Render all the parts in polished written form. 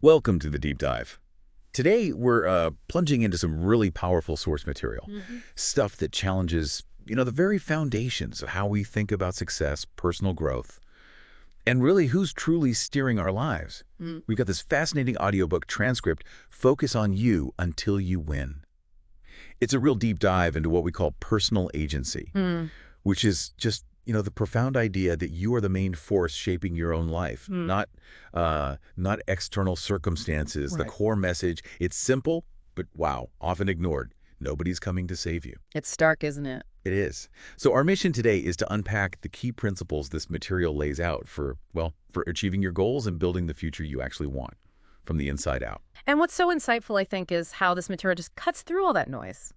Welcome to the deep dive. Today, we're plunging into some really powerful source material, stuff that challenges, the very foundations of how we think about success, personal growth, and really who's truly steering our lives. Mm. We've got this fascinating audiobook transcript, Focus on You Until You Win. It's a real deep dive into what we call personal agency, Mm. which is just, the profound idea that you are the main force shaping your own life, Mm. not external circumstances. The Right. core message, it's simple, but wow, often ignored. Nobody's coming to save you. It's stark, isn't it? It is. So our mission today is to unpack the key principles this material lays out for achieving your goals and building the future you actually want from the inside out. And what's so insightful, I think, is how this material just cuts through all that noise.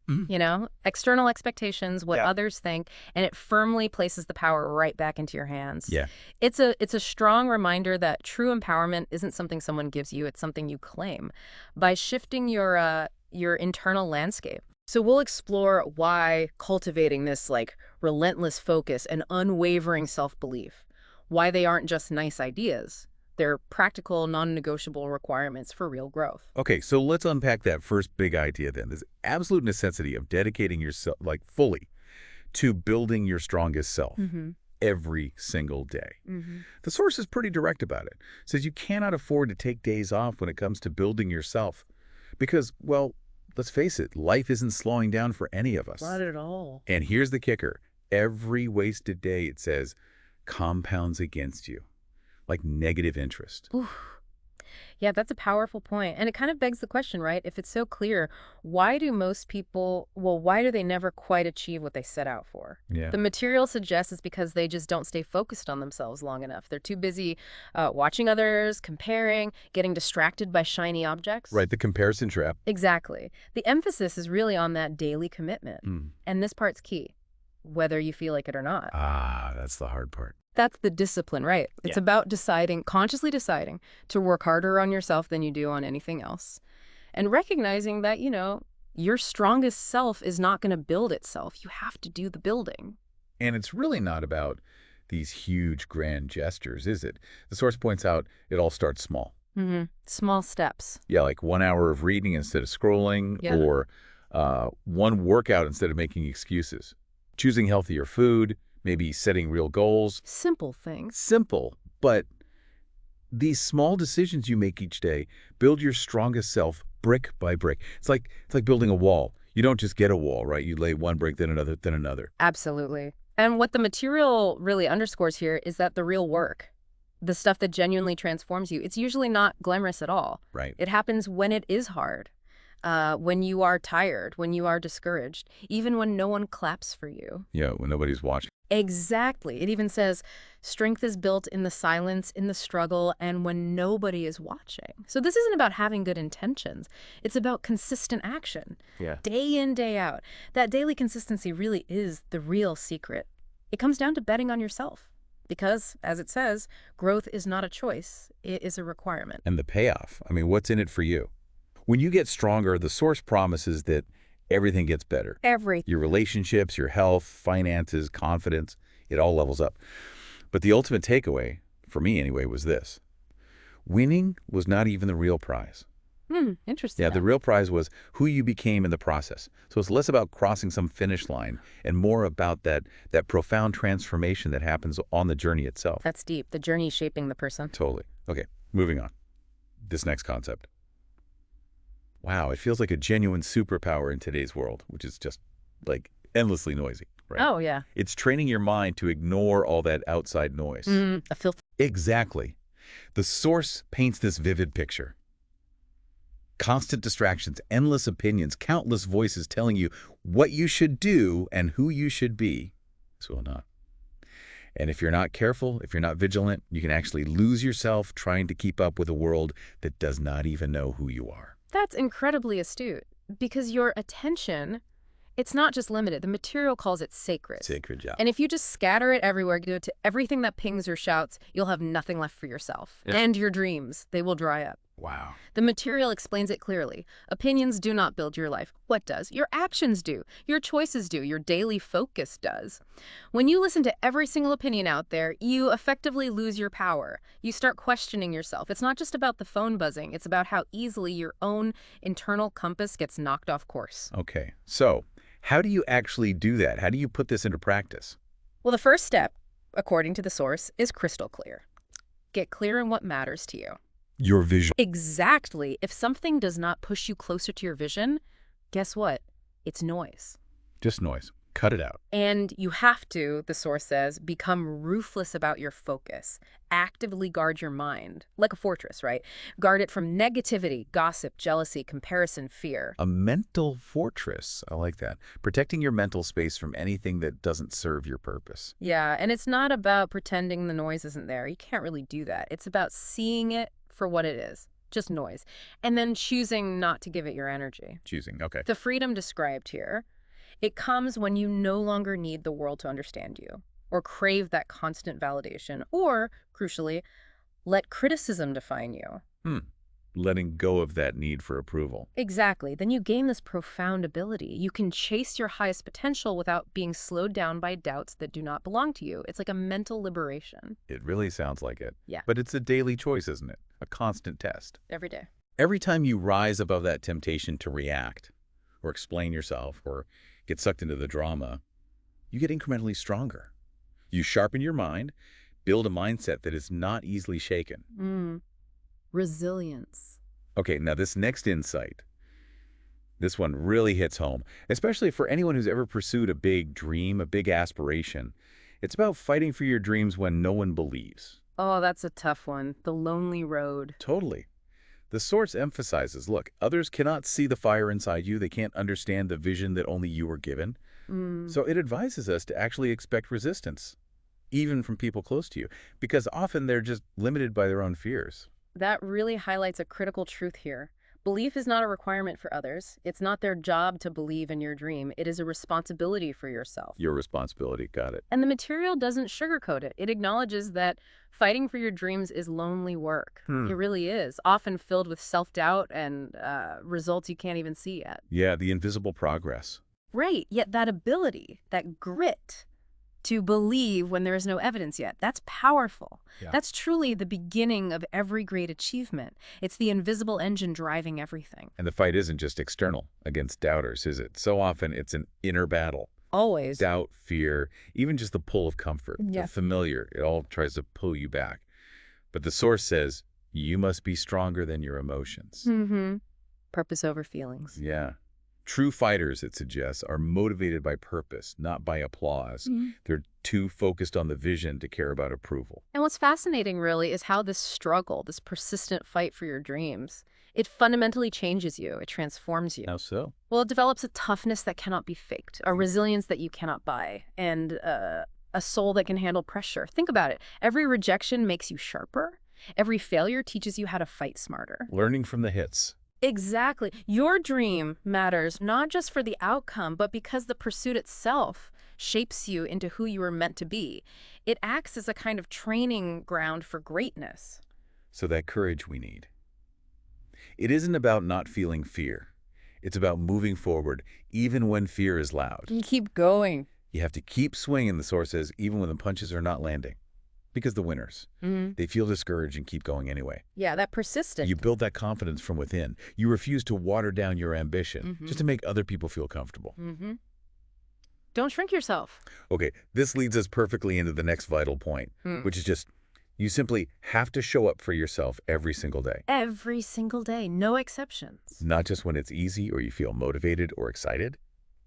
External expectations, what Yeah. others think, and it firmly places the power right back into your hands. Yeah. It's a strong reminder that true empowerment isn't something someone gives you, it's something you claim by shifting your internal landscape. So we'll explore why cultivating this relentless focus and unwavering self-belief, why they aren't just nice ideas. They're practical, non-negotiable requirements for real growth. Okay, so let's unpack that first big idea then. This absolute necessity of dedicating yourself fully to building your strongest self every single day. The source is pretty direct about it. It says you cannot afford to take days off when it comes to building yourself because, well, let's face it, life isn't slowing down for any of us. Not at all. And here's the kicker. Every wasted day, it says, compounds against you, like negative interest. Yeah, that's a powerful point. And it kind of begs the question, right? If it's so clear, why do they never quite achieve what they set out for? Yeah. The material suggests it's because they just don't stay focused on themselves long enough. They're too busy watching others, comparing, getting distracted by shiny objects. Right, the comparison trap. Exactly. The emphasis is really on that daily commitment. And this part's key, whether you feel like it or not. Ah, that's the hard part. That's the discipline, right? It's about consciously deciding to work harder on yourself than you do on anything else. And recognizing that, your strongest self is not going to build itself. You have to do the building. And it's really not about these huge, grand gestures, is it? The source points out it all starts small. Small steps. Yeah, like 1 hour of reading instead of scrolling, Yeah. or one workout instead of making excuses. Choosing healthier food, maybe setting real goals. Simple things. Simple, but these small decisions you make each day build your strongest self brick by brick. It's like building a wall. You don't just get a wall, right? You lay one brick, then another, then another. Absolutely. And what the material really underscores here is that the real work, the stuff that genuinely transforms you, it's usually not glamorous at all. Right. It happens when it is hard, when you are tired, when you are discouraged, even when no one claps for you. Yeah, when nobody's watching. Exactly. It even says strength is built in the silence, in the struggle, and when nobody is watching. So this isn't about having good intentions. It's about consistent action. Yeah. Day in, day out. That daily consistency really is the real secret. It comes down to betting on yourself. Because, as it says, growth is not a choice. It is a requirement. And the payoff. I mean, what's in it for you? When you get stronger, the source promises that everything gets better. Your relationships, your health, finances, confidence, it all levels up. But the ultimate takeaway, for me anyway, was this. Winning was not even the real prize. Interesting. Yeah, the real prize was who you became in the process. So it's less about crossing some finish line and more about that profound transformation that happens on the journey itself. That's deep. The journey shaping the person. Totally. Okay, moving on. This next concept. Wow, it feels like a genuine superpower in today's world, which is just endlessly noisy, right? Oh, yeah. It's training your mind to ignore all that outside noise. A filth. Exactly. The source paints this vivid picture. Constant distractions, endless opinions, countless voices telling you what you should do and who you should be. So will not. And if you're not careful, if you're not vigilant, you can actually lose yourself trying to keep up with a world that does not even know who you are. That's incredibly astute because your attention, it's not just limited. The material calls it sacred. Sacred job. And if you just scatter it everywhere, give it to everything that pings or shouts, you'll have nothing left for yourself. Yeah. And your dreams, they will dry up. Wow. The material explains it clearly. Opinions do not build your life. What does? Your actions do. Your choices do. Your daily focus does. When you listen to every single opinion out there, you effectively lose your power. You start questioning yourself. It's not just about the phone buzzing. It's about how easily your own internal compass gets knocked off course. Okay, so how do you actually do that? How do you put this into practice? Well, the first step, according to the source, is crystal clear. Get clear on what matters to you. Your vision. Exactly. If something does not push you closer to your vision, guess what? It's noise. Just noise. Cut it out. And you have to, the source says, become ruthless about your focus. Actively guard your mind, like a fortress, right? Guard it from negativity, gossip, jealousy, comparison, fear. A mental fortress. I like that. Protecting your mental space from anything that doesn't serve your purpose. Yeah, and it's not about pretending the noise isn't there. You can't really do that. It's about seeing it for what it is, just noise, and then choosing not to give it your energy. Choosing, okay. The freedom described here, it comes when you no longer need the world to understand you, or crave that constant validation, or, crucially, let criticism define you. Letting go of that need for approval. Exactly. Then you gain this profound ability. You can chase your highest potential without being slowed down by doubts that do not belong to you. It's like a mental liberation. It really sounds like it. Yeah. But it's a daily choice, isn't it? A constant test. Every day. Every time you rise above that temptation to react, or explain yourself, or get sucked into the drama, you get incrementally stronger. You sharpen your mind, build a mindset that is not easily shaken. Resilience. Okay, now this next insight, this one really hits home, especially for anyone who's ever pursued a big dream, a big aspiration. It's about fighting for your dreams when no one believes. Oh, that's a tough one. The lonely road. Totally. The source emphasizes, look, others cannot see the fire inside you. They can't understand the vision that only you were given. So it advises us to actually expect resistance, even from people close to you, because often they're just limited by their own fears. That really highlights a critical truth here. Belief is not a requirement for others. It's not their job to believe in your dream. It is a responsibility for yourself. Your responsibility, got it. And the material doesn't sugarcoat it. It acknowledges that fighting for your dreams is lonely work. It really is, often filled with self-doubt and results you can't even see yet. Yeah, the invisible progress. Right, yet that ability, that grit, to believe when there is no evidence yet. That's powerful. Yeah. That's truly the beginning of every great achievement. It's the invisible engine driving everything. And the fight isn't just external against doubters, is it? So often it's an inner battle. Always. Doubt, fear, even just the pull of comfort, Yeah. the familiar, it all tries to pull you back. But the source says, you must be stronger than your emotions. Purpose over feelings. Yeah. True fighters, it suggests, are motivated by purpose, not by applause. They're too focused on the vision to care about approval. And what's fascinating, really, is how this struggle, this persistent fight for your dreams, it fundamentally changes you. It transforms you. How so? Well, it develops a toughness that cannot be faked, a resilience that you cannot buy, and a soul that can handle pressure. Think about it. Every rejection makes you sharper. Every failure teaches you how to fight smarter. Learning from the hits. Exactly. Your dream matters not just for the outcome, but because the pursuit itself shapes you into who you were meant to be. It acts as a kind of training ground for greatness. So that courage we need. It isn't about not feeling fear. It's about moving forward, even when fear is loud. You keep going. You have to keep swinging, the source says, even when the punches are not landing. Because the winners, they feel discouraged and keep going anyway. Yeah, that persistent. You build that confidence from within. You refuse to water down your ambition just to make other people feel comfortable. Don't shrink yourself. Okay, this leads us perfectly into the next vital point, which is just, you simply have to show up for yourself every single day. Every single day, no exceptions. Not just when it's easy or you feel motivated or excited.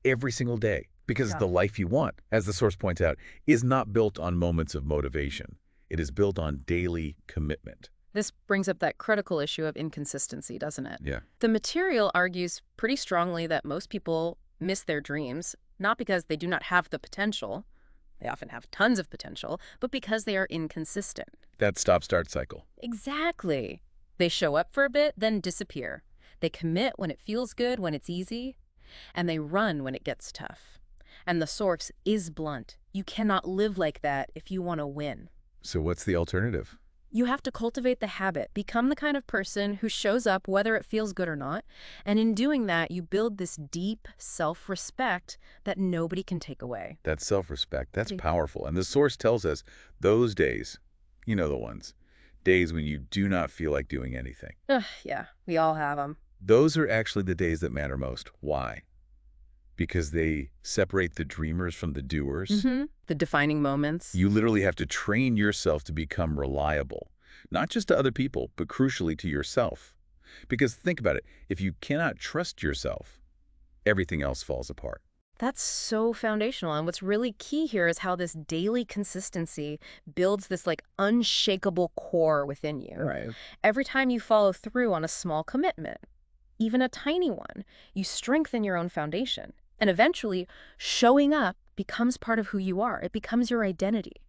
Every single day. Because the life you want, as the source points out, is not built on moments of motivation. It is built on daily commitment. This brings up that critical issue of inconsistency, doesn't it? Yeah. The material argues pretty strongly that most people miss their dreams, not because they do not have the potential, they often have tons of potential, but because they are inconsistent. That stop-start cycle. Exactly. They show up for a bit, then disappear. They commit when it feels good, when it's easy, and they run when it gets tough. And the source is blunt. You cannot live like that if you want to win. So what's the alternative? You have to cultivate the habit, become the kind of person who shows up whether it feels good or not, and in doing that, you build this deep self-respect that nobody can take away. That self-respect, that's Pretty- powerful. And the source tells us those days, you know the ones, days when you do not feel like doing anything. Ugh, yeah, we all have them. Those are actually the days that matter most. Why? Because they separate the dreamers from the doers. The defining moments. You literally have to train yourself to become reliable, not just to other people, but crucially to yourself. Because think about it, if you cannot trust yourself, everything else falls apart. That's so foundational. And what's really key here is how this daily consistency builds this like unshakable core within you. Right. Every time you follow through on a small commitment, even a tiny one, you strengthen your own foundation. And eventually, showing up becomes part of who you are. It becomes your identity.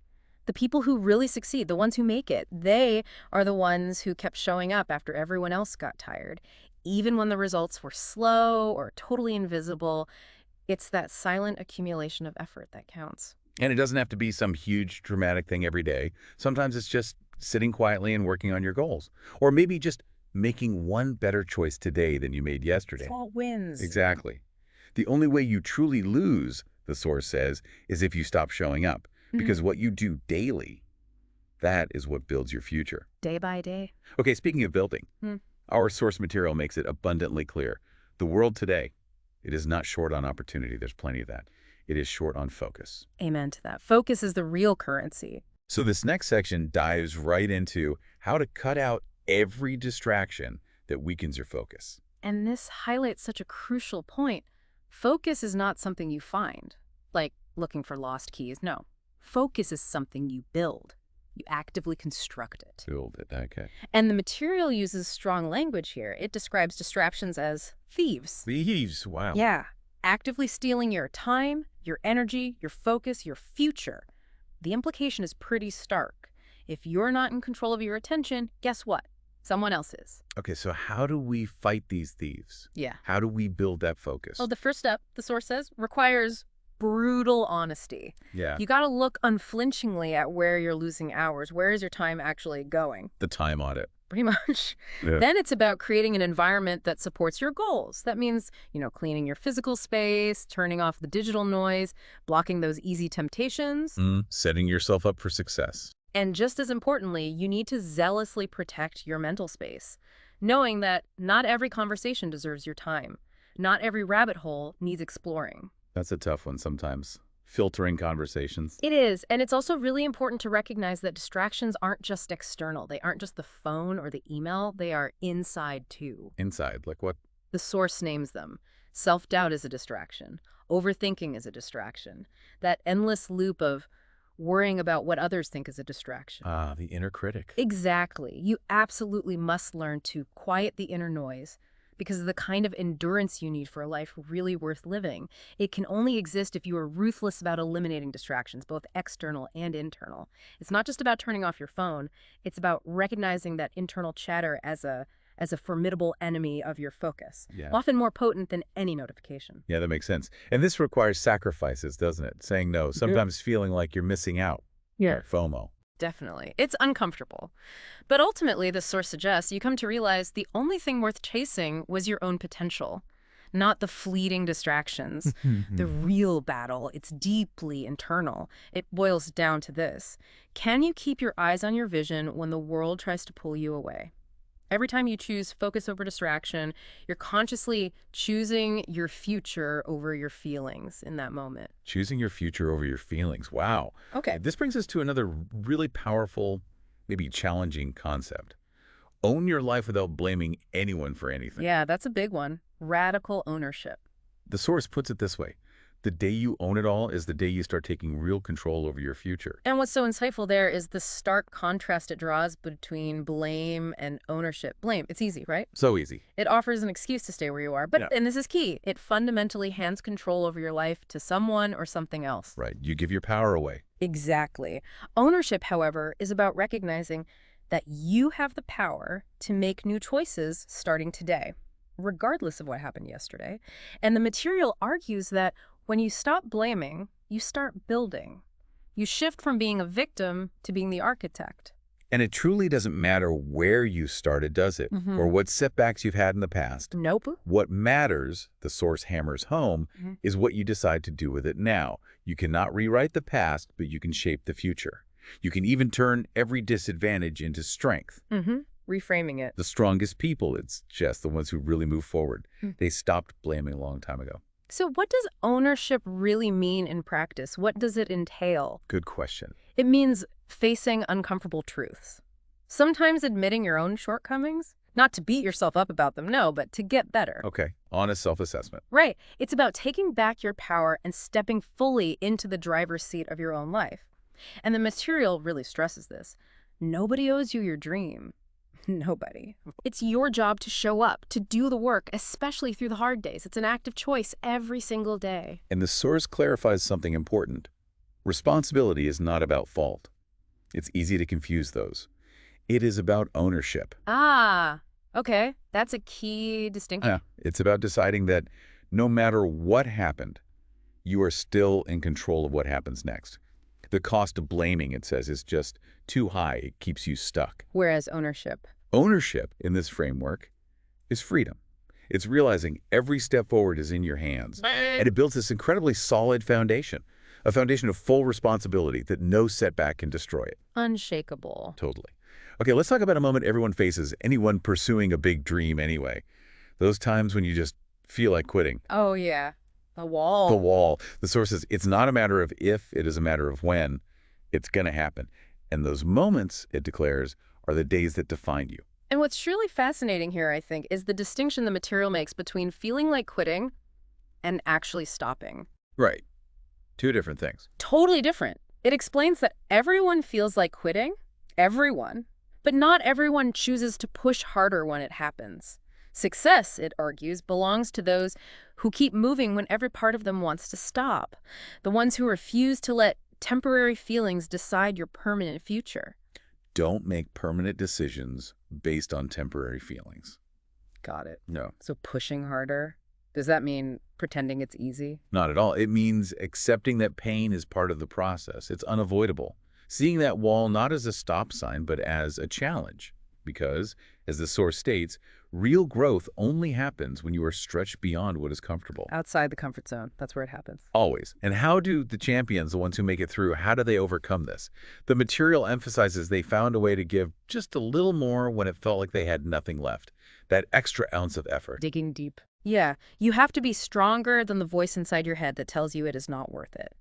The people who really succeed, the ones who make it, they are the ones who kept showing up after everyone else got tired. Even when the results were slow or totally invisible, it's that silent accumulation of effort that counts. And it doesn't have to be some huge dramatic thing every day. Sometimes it's just sitting quietly and working on your goals. Or maybe just making one better choice today than you made yesterday. Small wins. Exactly. The only way you truly lose, the source says, is if you stop showing up. Because what you do daily, that is what builds your future. Day by day. Okay, speaking of building, our source material makes it abundantly clear. The world today, it is not short on opportunity. There's plenty of that. It is short on focus. Amen to that. Focus is the real currency. So this next section dives right into how to cut out every distraction that weakens your focus. And this highlights such a crucial point. Focus is not something you find, like looking for lost keys. No. Focus is something you build. You actively construct it. Build it, okay. And the material uses strong language here. It describes distractions as thieves. Thieves, wow. Yeah. Actively stealing your time, your energy, your focus, your future. The implication is pretty stark. If you're not in control of your attention, guess what? Someone else is. Okay, so how do we fight these thieves? Yeah. How do we build that focus? Well, the first step, the source says, requires brutal honesty. Yeah, You got to look unflinchingly at where you're losing hours. Where is your time actually going? the time audit. Pretty much. Yeah. Then it's about creating an environment that supports your goals. That means, cleaning your physical space, turning off the digital noise, blocking those easy temptations. Setting yourself up for success. And just as importantly, you need to zealously protect your mental space, knowing that not every conversation deserves your time. Not every rabbit hole needs exploring. That's a tough one sometimes. Filtering conversations. It is, and it's also really important to recognize that distractions aren't just external. They aren't just the phone or the email. They are inside too. Inside, like what? The source names them. Self-doubt is a distraction. Overthinking is a distraction. That endless loop of worrying about what others think is a distraction. The inner critic. Exactly. You absolutely must learn to quiet the inner noise because of the kind of endurance you need for a life really worth living. It can only exist if you are ruthless about eliminating distractions, both external and internal. It's not just about turning off your phone. It's about recognizing that internal chatter as a formidable enemy of your focus, Yeah. often more potent than any notification. Yeah, that makes sense. And this requires sacrifices, doesn't it? Saying no, sometimes feeling like you're missing out. Yeah. FOMO. Definitely. It's uncomfortable. But ultimately, the source suggests you come to realize the only thing worth chasing was your own potential, not the fleeting distractions. The real battle, it's deeply internal. It boils down to this. Can you keep your eyes on your vision when the world tries to pull you away? Every time you choose focus over distraction, you're consciously choosing your future over your feelings in that moment. Choosing your future over your feelings. Wow. Okay. This brings us to another really powerful, maybe challenging concept. Own your life without blaming anyone for anything. Yeah, that's a big one. Radical ownership. The source puts it this way. The day you own it all is the day you start taking real control over your future. And what's so insightful there is the stark contrast it draws between blame and ownership. Blame, it's easy, right? So easy. It offers an excuse to stay where you are. But, Yeah. and this is key, it fundamentally hands control over your life to someone or something else. Right. You give your power away. Exactly. Ownership, however, is about recognizing that you have the power to make new choices starting today, regardless of what happened yesterday. And the material argues that when you stop blaming, you start building. You shift from being a victim to being the architect. And it truly doesn't matter where you started, does it? Or what setbacks you've had in the past. Nope. What matters, the source hammers home, is what you decide to do with it now. You cannot rewrite the past, but you can shape the future. You can even turn every disadvantage into strength. Reframing it. The strongest people, it's just the ones who really move forward. They stopped blaming a long time ago. So what does ownership really mean in practice? What does it entail? Good question. It means facing uncomfortable truths. Sometimes admitting your own shortcomings. Not to beat yourself up about them, no, but to get better. Okay, honest self-assessment. Right. It's about taking back your power and stepping fully into the driver's seat of your own life. And the material really stresses this. Nobody owes you your dream. Nobody. It's your job to show up, to do the work, especially through the hard days. It's an active choice every single day. And the source clarifies something important. Responsibility is not about fault. It's easy to confuse those. It is about ownership. Ah, okay. That's a key distinction. Yeah, it's about deciding that no matter what happened, you are still in control of what happens next. The cost of blaming, it says, is just too high. It keeps you stuck. Whereas ownership. Ownership in this framework is freedom. It's realizing every step forward is in your hands. And it builds this incredibly solid foundation, a foundation of full responsibility that no setback can destroy it. Unshakable. Totally. Okay, let's talk about a moment everyone faces, anyone pursuing a big dream anyway. Those times when you just feel like quitting. Oh, yeah. The wall. The wall. The source says it's not a matter of if, it is a matter of when it's going to happen. And those moments, it declares, are the days that define you. And what's truly fascinating here, I think, is the distinction the material makes between feeling like quitting and actually stopping. Right. Two different things. Totally different. It explains that everyone feels like quitting, everyone, but not everyone chooses to push harder when it happens. Success, it argues, belongs to those who keep moving when every part of them wants to stop, the ones who refuse to let temporary feelings decide your permanent future. Don't make permanent decisions based on temporary feelings. Got it. No. So pushing harder, does that mean pretending it's easy? Not at all. It means accepting that pain is part of the process. It's unavoidable. Seeing that wall not as a stop sign, but as a challenge. Because, as the source states, real growth only happens when you are stretched beyond what is comfortable. Outside the comfort zone. That's where it happens. Always. And how do the champions, the ones who make it through, how do they overcome this? The material emphasizes they found a way to give just a little more when it felt like they had nothing left. That extra ounce of effort. Digging deep. Yeah, you have to be stronger than the voice inside your head that tells you it is not worth it.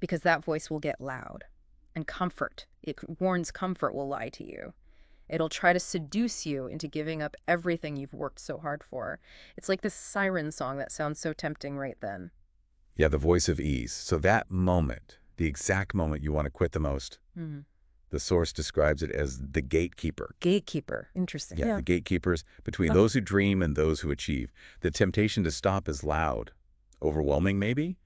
Because that voice will get loud. And comfort, it warns comfort will lie to you. It'll try to seduce you into giving up everything you've worked so hard for. It's like this siren song that sounds so tempting right then. Yeah, the voice of ease. So that moment, the exact moment you want to quit the most, the source describes it as the gatekeeper. Gatekeeper. Interesting. Yeah, the gatekeepers between those who dream and those who achieve. The temptation to stop is loud, overwhelming maybe,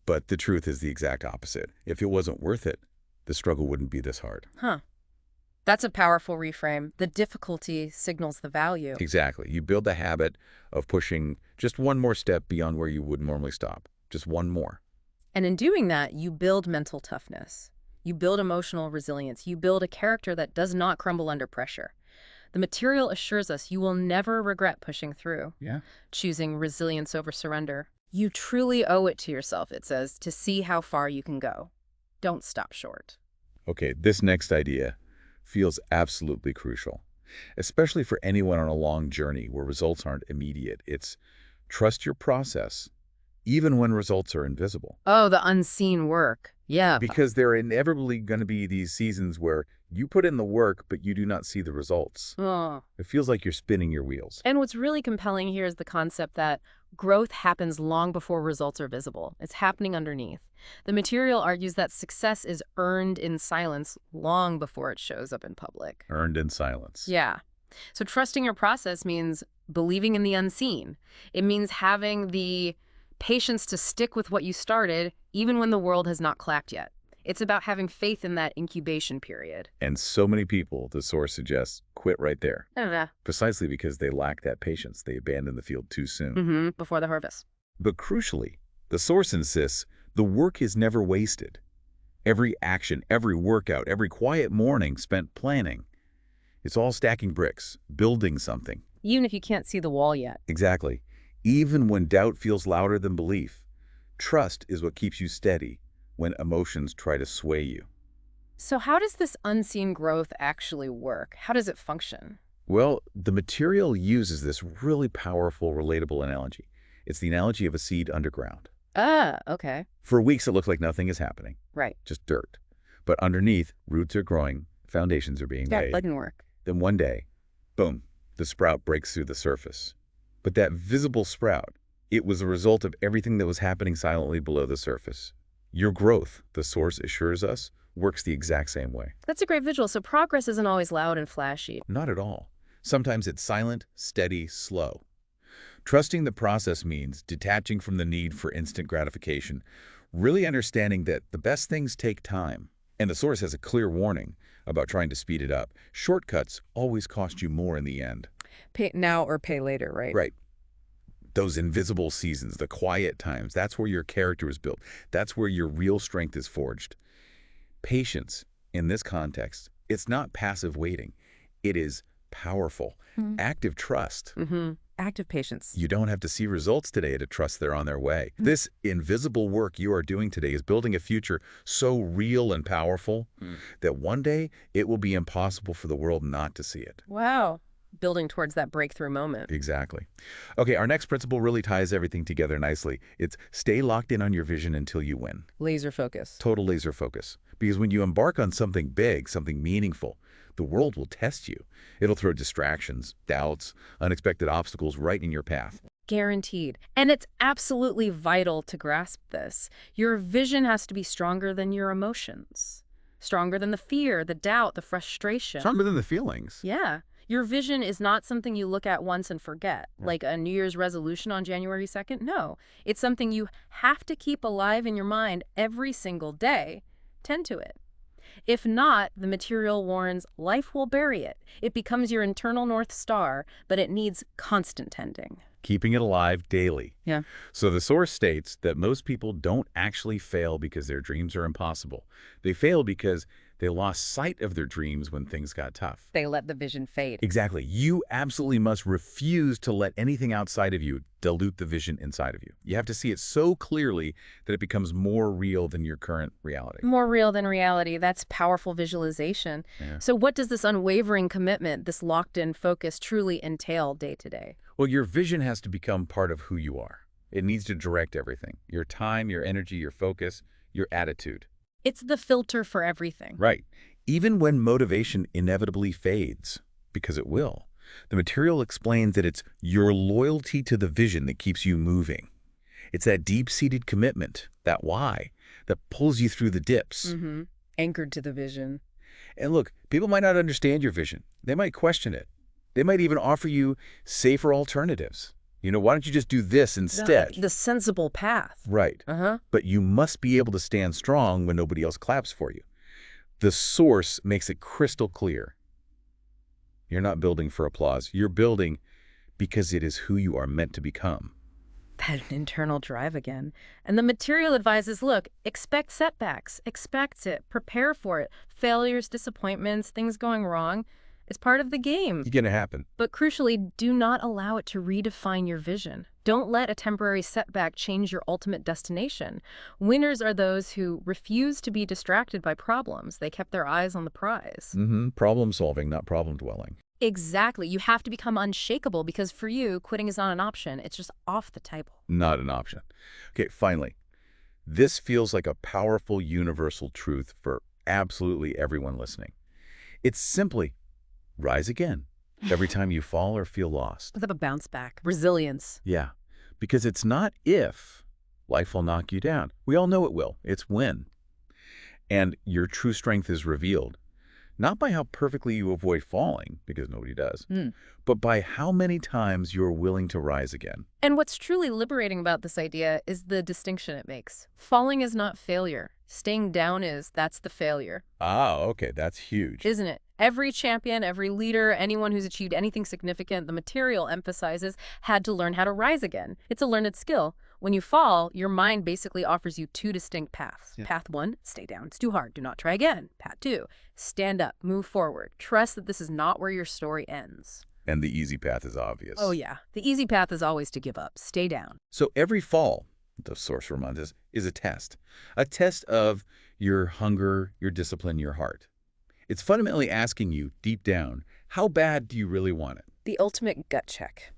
but the truth is the exact opposite. If it wasn't worth it, the struggle wouldn't be this hard. Huh. That's a powerful reframe. The difficulty signals the value. Exactly. You build the habit of pushing just one more step beyond where you would normally stop. Just one more. And in doing that, you build mental toughness. You build emotional resilience. You build a character that does not crumble under pressure. The material assures us you will never regret pushing through. Yeah. Choosing resilience over surrender. You truly owe it to yourself, it says, to see how far you can go. Don't stop short. Okay, this next idea feels absolutely crucial, especially for anyone on a long journey where results aren't immediate. It's trust your process, even when results are invisible. Oh, the unseen work. Yeah. Because there are inevitably going to be these seasons where you put in the work, but you do not see the results. Oh. It feels like you're spinning your wheels. And what's really compelling here is the concept that growth happens long before results are visible. It's happening underneath. The material argues that success is earned in silence long before it shows up in public. Earned in silence. Yeah. So trusting your process means believing in the unseen. It means having the patience to stick with what you started, even when the world has not clacked yet. It's about having faith in that incubation period. And so many people, the source suggests, quit right there. I don't know. Precisely because they lack that patience. They abandon the field too soon. Before the harvest. But crucially, the source insists the work is never wasted. Every action, every workout, every quiet morning spent planning. It's all stacking bricks, building something. Even if you can't see the wall yet. Exactly. Even when doubt feels louder than belief, trust is what keeps you steady when emotions try to sway you. So how does this unseen growth actually work? How does it function? Well, the material uses this really powerful, relatable analogy. It's the analogy of a seed underground. Ah, okay. For weeks, it looks like nothing is happening, Right. just dirt. But underneath, roots are growing, foundations are being That laid. doesn't work. Then one day, boom, the sprout breaks through the surface. But that visible sprout, it was a result of everything that was happening silently below the surface. Your growth, the source assures us, works the exact same way. That's a great visual. So progress isn't always loud and flashy. Not at all. Sometimes it's silent, steady, slow. Trusting the process means detaching from the need for instant gratification, really understanding that the best things take time. And the source has a clear warning about trying to speed it up. Shortcuts always cost you more in the end. Pay now or pay later, right? Right. Those invisible seasons, the quiet times, that's where your character is built. That's where your real strength is forged. Patience, in this context, it's not passive waiting. It is powerful, active trust. Active patience. You don't have to see results today to trust they're on their way. This invisible work you are doing today is building a future so real and powerful that one day it will be impossible for the world not to see it. Wow. Building towards that breakthrough moment. Exactly. Okay, our next principle really ties everything together nicely. It's stay locked in on your vision until you win. Laser focus. Total laser focus. Because when you embark on something big, something meaningful, the world will test you. It'll throw distractions, doubts, unexpected obstacles right in your path. Guaranteed. And it's absolutely vital to grasp this. Your vision has to be stronger than your emotions. Stronger than the fear, the doubt, the frustration. Stronger than the feelings. Yeah. Your vision is not something you look at once and forget, like a New Year's resolution on January 2nd. No, it's something you have to keep alive in your mind every single day. Tend to it. If not, the material warns life will bury it. It becomes your internal North Star, but it needs constant tending. Keeping it alive daily. Yeah. So the source states that most people don't actually fail because their dreams are impossible. They fail because they lost sight of their dreams when things got tough. They let the vision fade. Exactly. You absolutely must refuse to let anything outside of you dilute the vision inside of you. You have to see it so clearly that it becomes more real than your current reality. More real than reality. That's powerful visualization. Yeah. So what does this unwavering commitment, this locked-in focus truly entail day to day? Well, your vision has to become part of who you are. It needs to direct everything. Your time, your energy, your focus, your attitude. It's the filter for everything. Right. Even when motivation inevitably fades, because it will, the material explains that it's your loyalty to the vision that keeps you moving. It's that deep-seated commitment, that why, that pulls you through the dips. Anchored to the vision. And look, people might not understand your vision. They might question it. They might even offer you safer alternatives. Why don't you just do this instead? The sensible path. Right. But you must be able to stand strong when nobody else claps for you. The source makes it crystal clear. You're not building for applause. You're building because it is who you are meant to become. That internal drive again. And the material advises, look, expect setbacks, expect it, prepare for it. Failures, disappointments, things going wrong. It's part of the game. It's going to happen. But crucially, do not allow it to redefine your vision. Don't let a temporary setback change your ultimate destination. Winners are those who refuse to be distracted by problems. They kept their eyes on the prize. Problem solving, not problem dwelling. Exactly. You have to become unshakable because for you, quitting is not an option. It's just off the table. Not an option. Okay, finally, this feels like a powerful universal truth for absolutely everyone listening. It's simply rise again every time you fall or feel lost. With a bounce back. Resilience. Yeah, because it's not if life will knock you down. We all know it will. It's when. And your true strength is revealed, not by how perfectly you avoid falling, because nobody does, but by how many times you're willing to rise again. And what's truly liberating about this idea is the distinction it makes. Falling is not failure. Staying down is, that's the failure. Ah, okay, that's huge. Isn't it? Every champion, every leader, anyone who's achieved anything significant, the material emphasizes, had to learn how to rise again. It's a learned skill. When you fall, your mind basically offers you two distinct paths. Yeah. Path 1, stay down. It's too hard. Do not try again. Path 2, stand up. Move forward. Trust that this is not where your story ends. And the easy path is obvious. Oh, yeah. The easy path is always to give up. Stay down. So every fall, the source reminds us, is a test. A test of your hunger, your discipline, your heart. It's fundamentally asking you, deep down, how bad do you really want it? The ultimate gut check.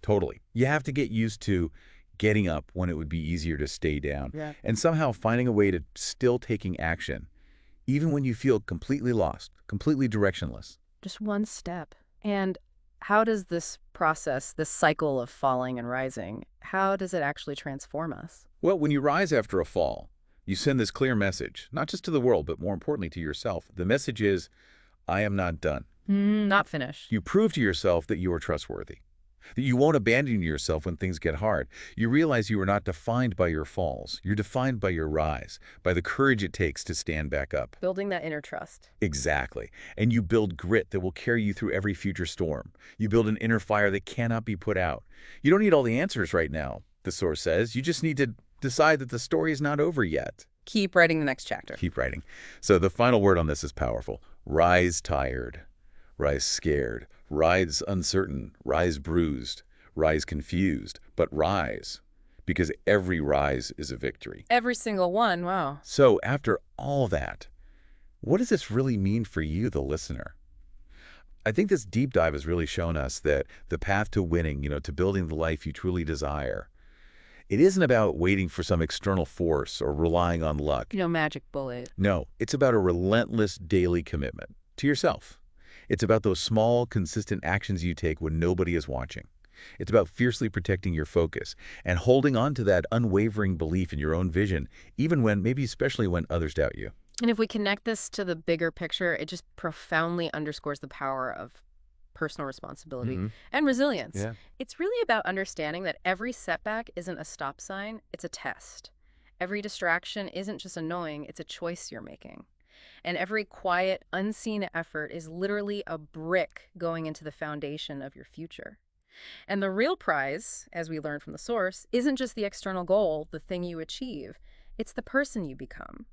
Totally. You have to get used to getting up when it would be easier to stay down. Yeah. And somehow finding a way to still taking action, even when you feel completely lost, completely directionless. Just one step. And how does this process, this cycle of falling and rising, how does it actually transform us? Well, when you rise after a fall, you send this clear message, not just to the world, but more importantly to yourself. The message is, I am not done. Not finished. You prove to yourself that you are trustworthy, that you won't abandon yourself when things get hard. You realize you are not defined by your falls. You're defined by your rise, by the courage it takes to stand back up. Building that inner trust. Exactly. And you build grit that will carry you through every future storm. You build an inner fire that cannot be put out. You don't need all the answers right now, the source says. You just need to decide that the story is not over yet. Keep writing the next chapter. Keep writing. So the final word on this is powerful. Rise tired, rise scared, rise uncertain, rise bruised, rise confused, but rise, because every rise is a victory. Every single one, wow. So after all that, what does this really mean for you, the listener? I think this deep dive has really shown us that the path to winning, to building the life you truly desire, it isn't about waiting for some external force or relying on luck. Magic bullet. No, it's about a relentless daily commitment to yourself. It's about those small, consistent actions you take when nobody is watching. It's about fiercely protecting your focus and holding on to that unwavering belief in your own vision, even when, maybe especially when others doubt you. And if we connect this to the bigger picture, it just profoundly underscores the power of personal responsibility and resilience. Yeah. It's really about understanding that every setback isn't a stop sign, it's a test. Every distraction isn't just annoying, it's a choice you're making. And every quiet, unseen effort is literally a brick going into the foundation of your future. And the real prize, as we learned from the source, isn't just the external goal, the thing you achieve. It's the person you become.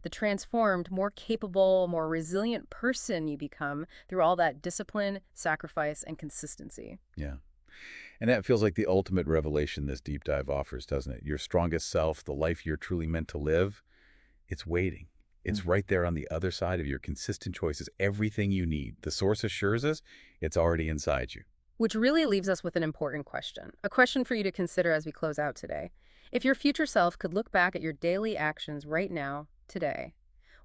The transformed, more capable, more resilient person you become through all that discipline, sacrifice, and consistency. Yeah. And that feels like the ultimate revelation this deep dive offers, doesn't it? Your strongest self, the life you're truly meant to live, it's waiting. It's right there on the other side of your consistent choices, everything you need. The source assures us it's already inside you. Which really leaves us with an important question. A question for you to consider as we close out today. If your future self could look back at your daily actions right now, today,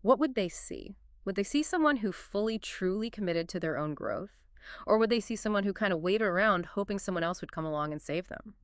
what would they see? Would they see someone who fully, truly committed to their own growth? Or would they see someone who kind of waited around hoping someone else would come along and save them?